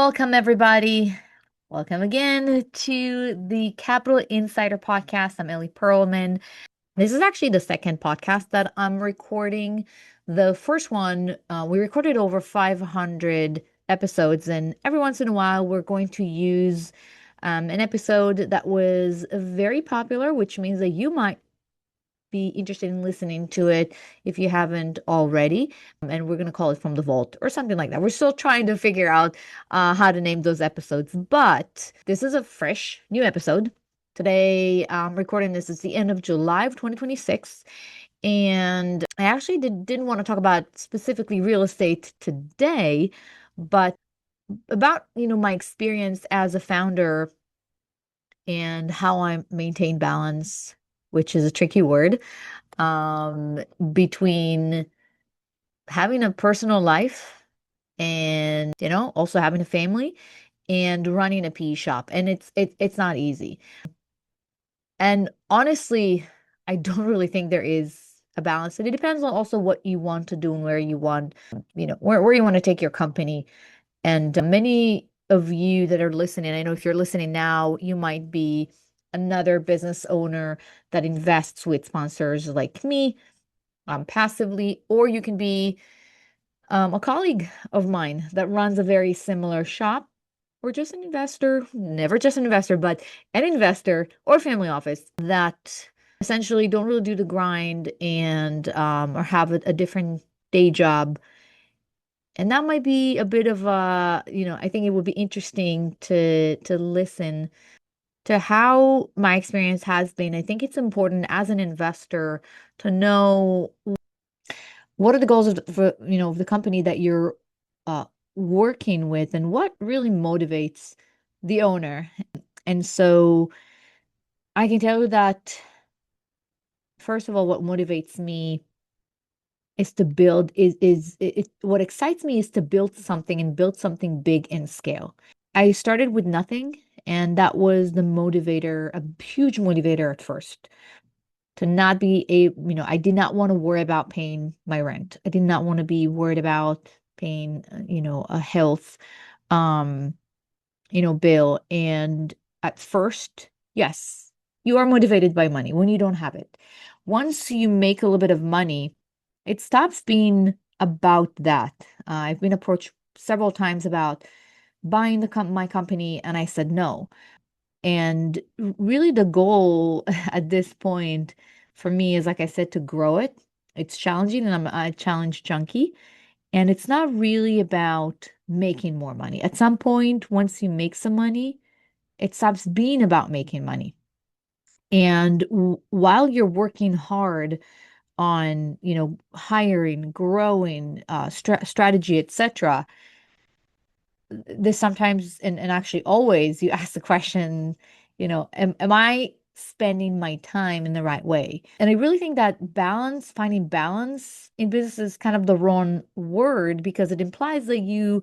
Welcome, everybody. Welcome again to the Capital Insider Podcast. I'm Ellie Perlman. This is actually the second podcast that I'm recording. The first one, we recorded over 500 episodes, and every once in a while, we're going to use an episode that was very popular, which means that you might be interested in listening to it if you haven't already. And we're going to call it From the Vault or something like that. We're still trying to figure out how to name those episodes, but this is a fresh new episode. Today, I'm recording this. It's the end of July of 2026. And I actually didn't want to talk about specifically real estate today, but about, my experience as a founder and how I maintain balance, which is a tricky word, between having a personal life and, also having a family and running a PE shop. And it's not easy. And honestly, I don't really think there is a balance. And it depends on also what you want to do and where you want, where you want to take your company. And many of you that are listening, I know if you're listening now, you might be another business owner that invests with sponsors like me, passively, or you can be a colleague of mine that runs a very similar shop, or just an investor, never just an investor, but an investor or family office that essentially don't really do the grind and or have a different day job. And that might be a bit of a, I think it would be interesting to listen to how my experience has been. I think it's important as an investor to know what are the goals of the company that you're uh, working with, and what really motivates the owner. And so I can tell you that, first of all, what motivates me is to build what excites me is to build something and build something big in scale. I started with nothing, and that was the motivator, a huge motivator at first. To not be I did not want to worry about paying my rent. I did not want to be worried about paying, a health, um, bill. And at first, yes, you are motivated by money when you don't have it. Once you make a little bit of money, it stops being about that. I've been approached several times about buying my company, and I said no. And really, the goal at this point for me is, like I said, to grow it. It's challenging, and I'm a challenge junkie. And it's not really about making more money. At some point, once you make some money, it stops being about making money. And while you're working hard on, hiring, growing, strategy, etc., this sometimes, and actually always, you ask the question, am I spending my time in the right way? And I really think that finding balance in business is kind of the wrong word, because it implies that you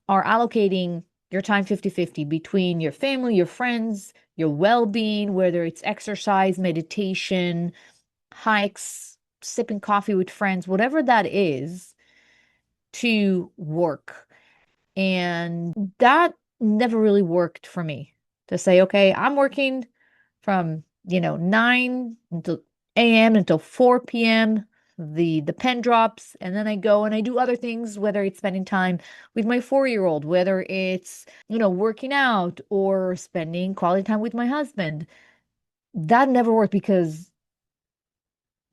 are allocating your time 50-50 between your family, your friends, your well-being, whether it's exercise, meditation, hikes, sipping coffee with friends, whatever that is, to work. And that never really worked for me, to say, okay, I'm working from, 9 until a.m. until 4 p.m. The pen drops, and then I go and I do other things, whether it's spending time with my 4-year-old, whether it's, working out or spending quality time with my husband. That never worked, because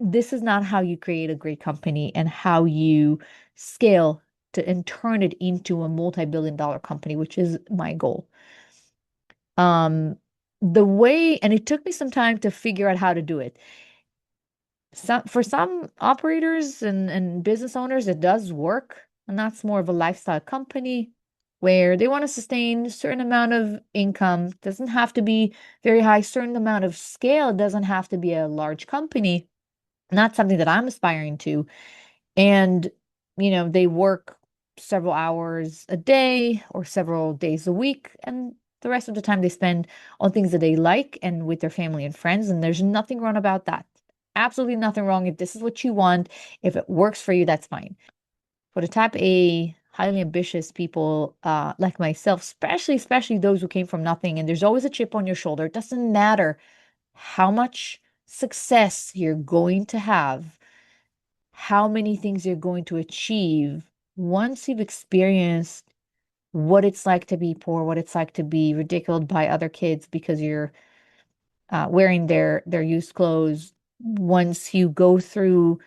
this is not how you create a great company and how you scale and turn it into a multi-billion-dollar company, which is my goal. Um, the way, and it took me some time to figure out how to do it. For some operators and business owners, it does work, and that's more of a lifestyle company where they want to sustain a certain amount of income. Doesn't have to be very high, certain amount of scale. It doesn't have to be a large company. Not something that I'm aspiring to. And, they work several hours a day or several days a week, and the rest of the time they spend on things that they like and with their family and friends. And there's nothing wrong about that. Absolutely nothing wrong. If this is what you want, if it works for you, that's fine. For the type A highly ambitious people like myself, especially those who came from nothing, and there's always a chip on your shoulder. It doesn't matter how much success you're going to have, how many things you're going to achieve. Once you've experienced what it's like to be poor, what it's like to be ridiculed by other kids because you're wearing their used clothes, once you go through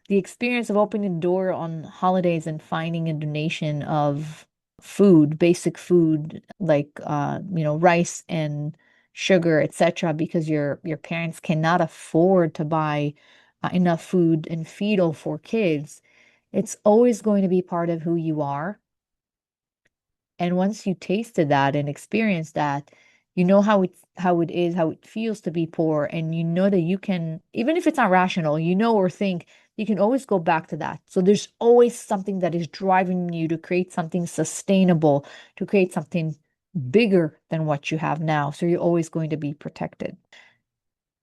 the experience of opening the door on holidays and finding a donation of food, basic food like rice and sugar, etc., because your parents cannot afford to buy enough food and feed all four kids, it's always going to be part of who you are. And once you tasted that and experienced that, you know how it is, how it feels to be poor, and you know that you can, even if it's not rational, you know or think you can always go back to that. So there's always something that is driving you to create something sustainable, to create something bigger than what you have now. So you're always going to be protected.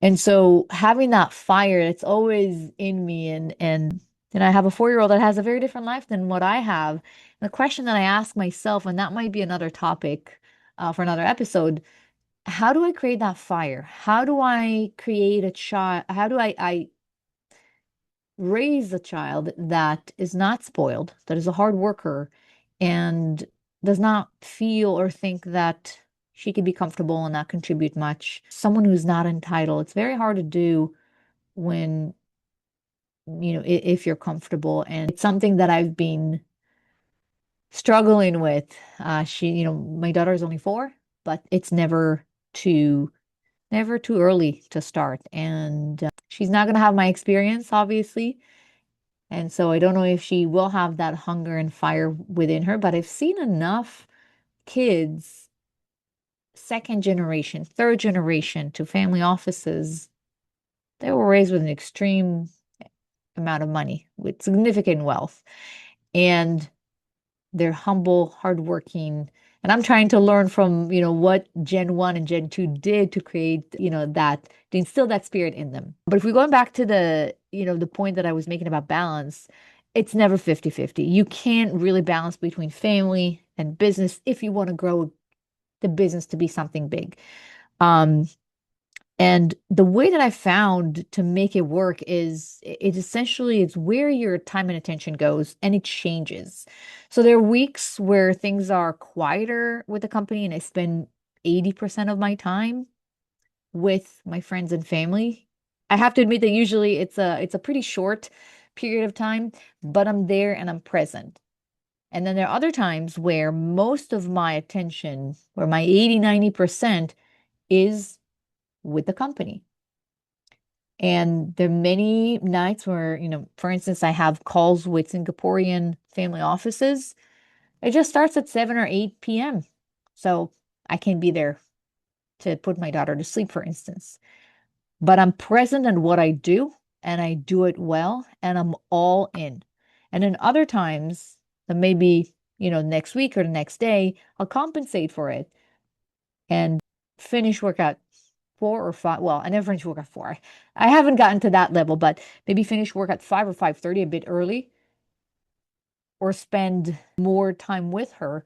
And so having that fire, it's always in me, and I have a 4-year-old that has a very different life than what I have. And the question that I ask myself, and that might be another topic for another episode, how do I create that fire? How do I create a child? How do I raise a child that is not spoiled, that is a hard worker, and does not feel or think that she could be comfortable and not contribute much? Someone who's not entitled. It's very hard to do when, if you're comfortable. And it's something that I've been struggling with. My daughter is only 4, but it's never too early to start. And she's not going to have my experience, obviously. And so I don't know if she will have that hunger and fire within her, but I've seen enough kids, second generation, third generation, to family offices. They were raised with an extreme amount of money, with significant wealth. And they're humble, hardworking. And I'm trying to learn from, what Gen 1 and Gen 2 did to create, to instill that spirit in them. But if we're going back to the point that I was making about balance, it's never 50-50. You can't really balance between family and business if you want to grow the business to be something big. Um, and the way that I found to make it work is it essentially it's where your time and attention goes, and it changes. So there are weeks where things are quieter with the company and I spend 80% of my time with my friends and family. I have to admit that usually it's a pretty short period of time, but I'm there and I'm present. And then there are other times where most of my attention, where my 80-90% is with the company. And there are many nights where, for instance, I have calls with Singaporean family offices. It just starts at 7 or 8 p.m. So I can be there to put my daughter to sleep, for instance. But I'm present in what I do, and I do it well, and I'm all in. And then other times, maybe, next week or the next day, I'll compensate for it and finish work at 4 or 5. Well, I never finish work at 4. I haven't gotten to that level, but maybe finish work at 5 or 5:30, a bit early, or spend more time with her.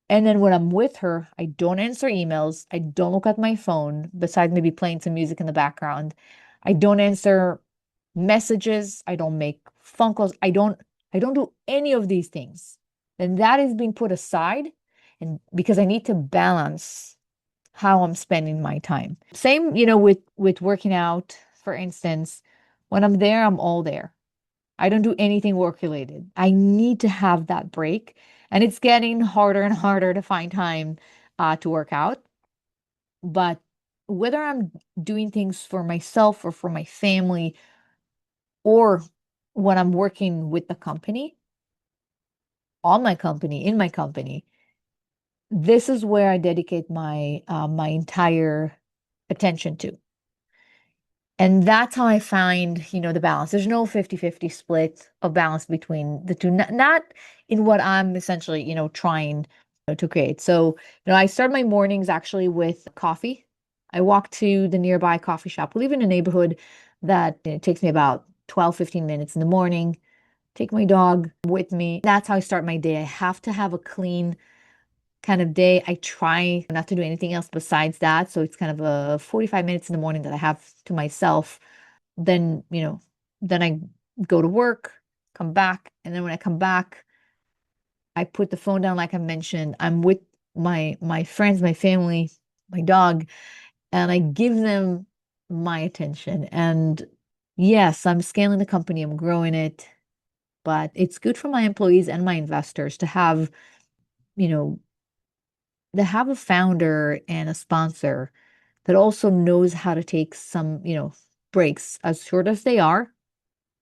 And then when I'm with her, I don't answer emails. I don't look at my phone, besides maybe playing some music in the background. I don't answer messages. I don't make phone calls. I don't do any of these things. And that is being put aside, and because I need to balance how I'm spending my time. Same, with working out, for instance. When I'm there, I'm all there. I don't do anything work related. I need to have that break. And it's getting harder and harder to find time to work out. But whether I'm doing things for myself or for my family, or when I'm working with the company, on my company, in my company, this is where I dedicate my entire attention to. And that's how I find, the balance. There's no 50-50 split of balance between the two, not in what I'm essentially, trying to create. So, I start my mornings actually with coffee. I walk to the nearby coffee shop. We live in a neighborhood that takes me about 12-15 minutes in the morning take my dog with me. That's how I start my day. I have to have a clean kind of day. I try not to do anything else besides that. So it's kind of a 45 minutes in the morning that I have to myself. Then, then I go to work, come back, and then when I come back, I put the phone down like I mentioned. I'm with my friends, my family, my dog, and I give them my attention. And yes, I'm scaling the company, I'm growing it, but it's good for my employees and my investors to have, you know, to have a founder and a sponsor that also knows how to take some, breaks as short as they are.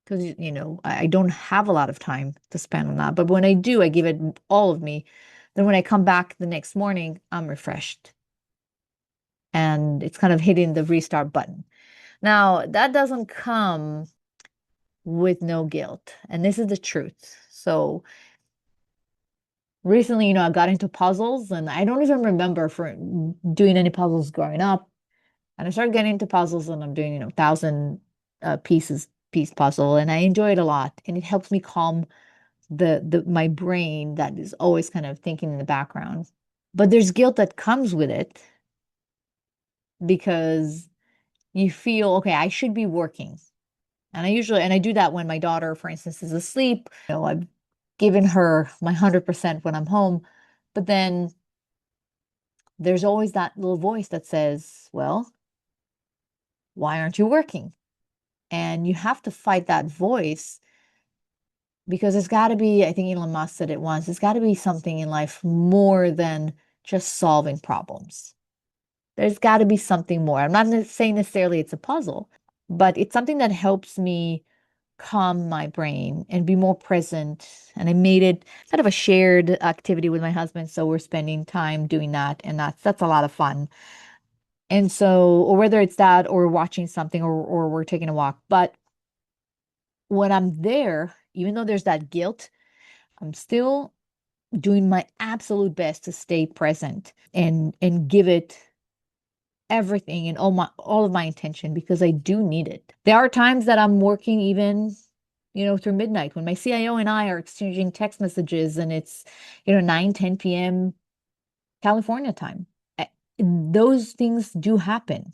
Because, I don't have a lot of time to spend on that. But when I do, I give it all of me. Then when I come back the next morning, I'm refreshed. And it's kind of hitting the restart button. Now, that doesn't come with no guilt. And this is the truth. So recently, I got into puzzles and I don't even remember for doing any puzzles growing up. And I started getting into puzzles and I'm doing, 1,000 piece puzzle and I enjoy it a lot. And it helps me calm the my brain that is always kind of thinking in the background. But there's guilt that comes with it because you feel, okay, I should be working. And I do that when my daughter, for instance, is asleep. I've given her my 100% when I'm home. But then there's always that little voice that says, well, why aren't you working? And you have to fight that voice because there's got to be, I think Elon Musk said it once, there's got to be something in life more than just solving problems. There's got to be something more. I'm not saying necessarily it's a puzzle, but it's something that helps me calm my brain and be more present. And I made it kind of a shared activity with my husband. So we're spending time doing that. And that's a lot of fun. And so, or whether it's that or watching something or we're taking a walk. But when I'm there, even though there's that guilt, I'm still doing my absolute best to stay present and give it everything and all of my intention because I do need it. There are times that I'm working even, through midnight when my CIO and I are exchanging text messages and it's, 9, 10 p.m. California time. Those things do happen.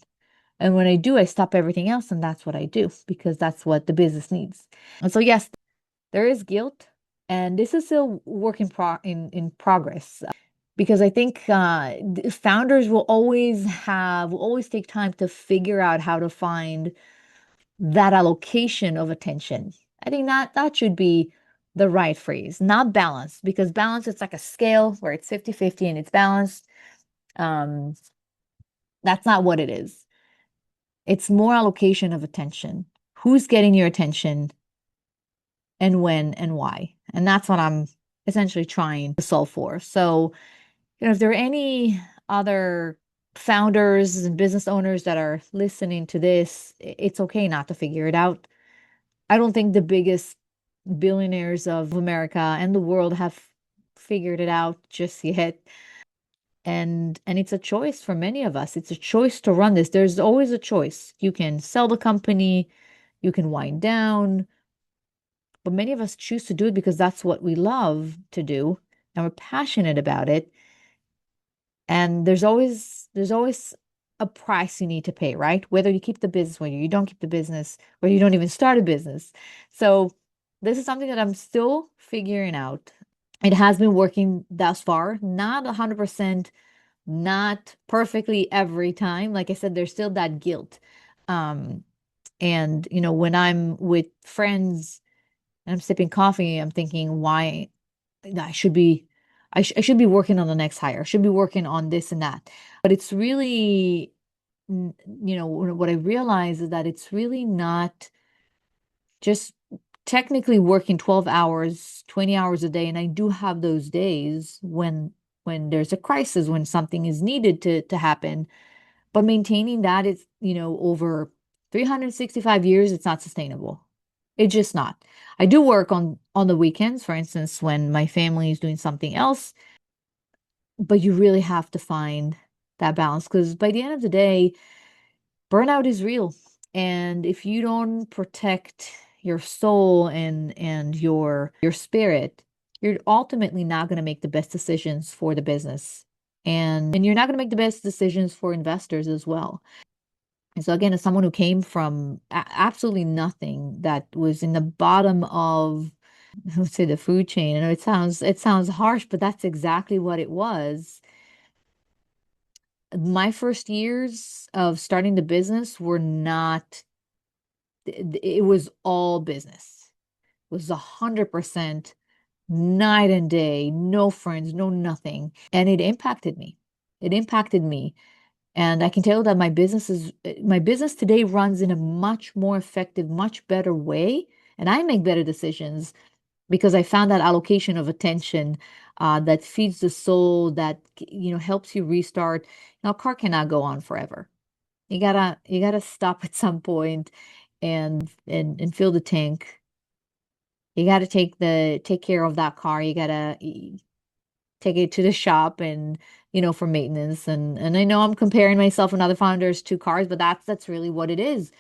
And when I do, I stop everything else and that's what I do because that's what the business needs. And so yes, there is guilt and this is still work in progress because I think founders will always take time to figure out how to find that allocation of attention. I think that should be the right phrase, not balance, because balance it's like a scale where it's 50-50 and it's balanced. Um, that's not what it is. It's more allocation of attention. Who's getting your attention and when and why? And that's what I'm essentially trying to solve for. So if there are any other founders and business owners that are listening to this, it's okay not to figure it out. I don't think the biggest billionaires of America and the world have figured it out just yet. And it's a choice for many of us. It's a choice to run this. There's always a choice. You can sell the company, you can wind down, but many of us choose to do it because that's what we love to do and we're passionate about it. And there's always a price you need to pay, right? Whether you keep the business, whether you don't keep the business, whether you don't even start a business. So this is something that I'm still figuring out. It has been working thus far, not 100%, not perfectly every time. Like I said, there's still that guilt. Um, and when I'm with friends and I'm sipping coffee, I'm thinking, why I should be I should be working on the next hire. I should be working on this and that. But it's really, what I realize is that it's really not just technically working 12 hours, 20 hours a day. And I do have those days when there's a crisis, when something is needed to happen. But maintaining that is, over 365 years, it's not sustainable. It's just not. I do work on the weekends, for instance, when my family is doing something else, but you really have to find that balance because by the end of the day, burnout is real. And if you don't protect your soul and your spirit, you're ultimately not going to make the best decisions for the business. And you're not going to make the best decisions for investors as well. And so again, as someone who came from absolutely nothing, that was in the bottom of, I would say, the food chain. I know it sounds harsh, but that's exactly what it was. My first years of starting the business were not, it was all business. It was 100% night and day, no friends, no nothing. And it impacted me. It impacted me. And I can tell you that my business today runs in a much more effective, much better way. And I make better decisions because I found that allocation of attention that feeds the soul, that helps you restart. Now, a car cannot go on forever. You gotta stop at some point and fill the tank. You gotta take care of that car. You gotta take it to the shop and for maintenance. And I know I'm comparing myself and other founders to cars, but that's really what it is.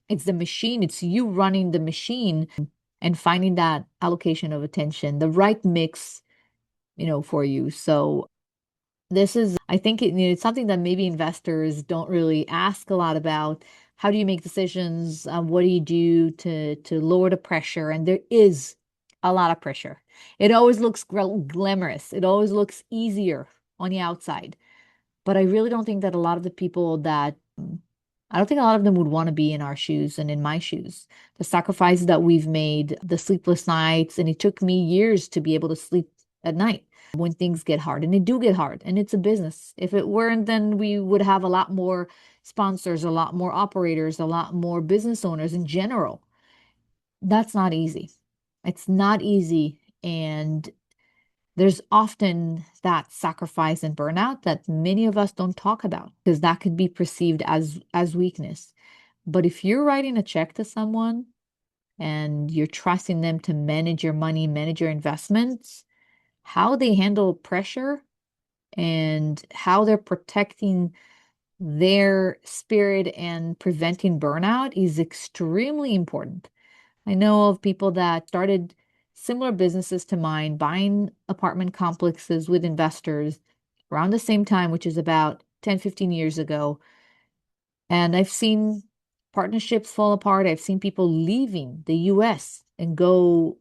It's the machine. It's you running the machine and finding that allocation of attention, the right mix, for you. So this is, I think it's something that maybe investors don't really ask a lot about. How do you make decisions? What do you do to lower the pressure? And there is a lot of pressure. It always looks glamorous. It always looks easier on the outside. But I really don't think that a lot of the people that I don't think a lot of them would want to be in our shoes and in my shoes. The sacrifices that we've made, the sleepless nights, and it took me years to be able to sleep at night when things get hard. And they do get hard, and it's a business. If it weren't, then we would have a lot more sponsors, a lot more operators, a lot more business owners in general. That's not easy. It's not easy. And there's often that sacrifice and burnout that many of us don't talk about because that could be perceived as weakness. But if you're writing a check to someone and you're trusting them to manage your money, manage your investments, how they handle pressure and how they're protecting their spirit and preventing burnout is extremely important. I know of people that started similar businesses to mine, buying apartment complexes with investors around the same time, which is about 10, 15 years ago. And I've seen partnerships fall apart. I've seen people leaving the US and go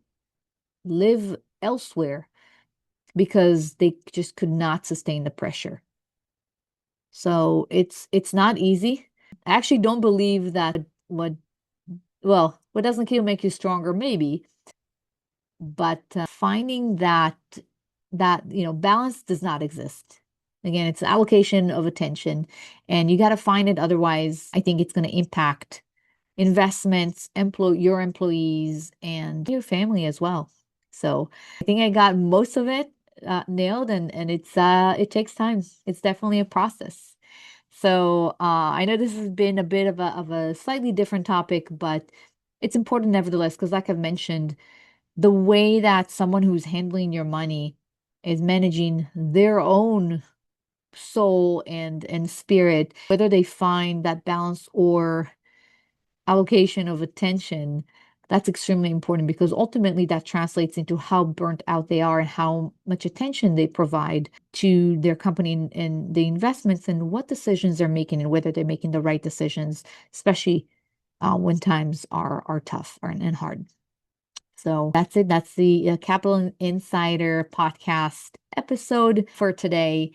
live elsewhere because they just could not sustain the pressure. So it's not easy. I actually don't believe that what doesn't kill make you stronger, maybe, but finding that balance does not exist. Again, it's an allocation of attention, and you got to find it. Otherwise, I think it's going to impact investments, your employees, and your family as well. So I think I got most of it nailed, and it takes time. It's definitely a process. So I know this has been a bit of a slightly different topic, but it's important nevertheless, because like I've mentioned, the way that someone who's handling your money is managing their own soul and spirit, whether they find that balance or allocation of attention, that's extremely important because ultimately that translates into how burnt out they are and how much attention they provide to their company and the investments and what decisions they're making and whether they're making the right decisions, especially when times are tough and hard. So that's it. That's the Capital Insider podcast episode for today.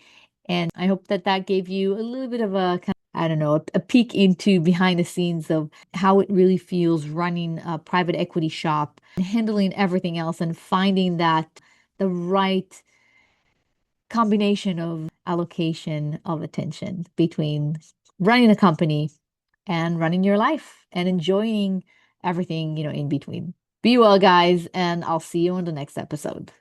And I hope that gave you a little bit of a kind of, I don't know, a peek into behind the scenes of how it really feels running a private equity shop and handling everything else and finding that the right combination of allocation of attention between running a company and running your life and enjoying everything, in between. Be well, guys, and I'll see you on the next episode.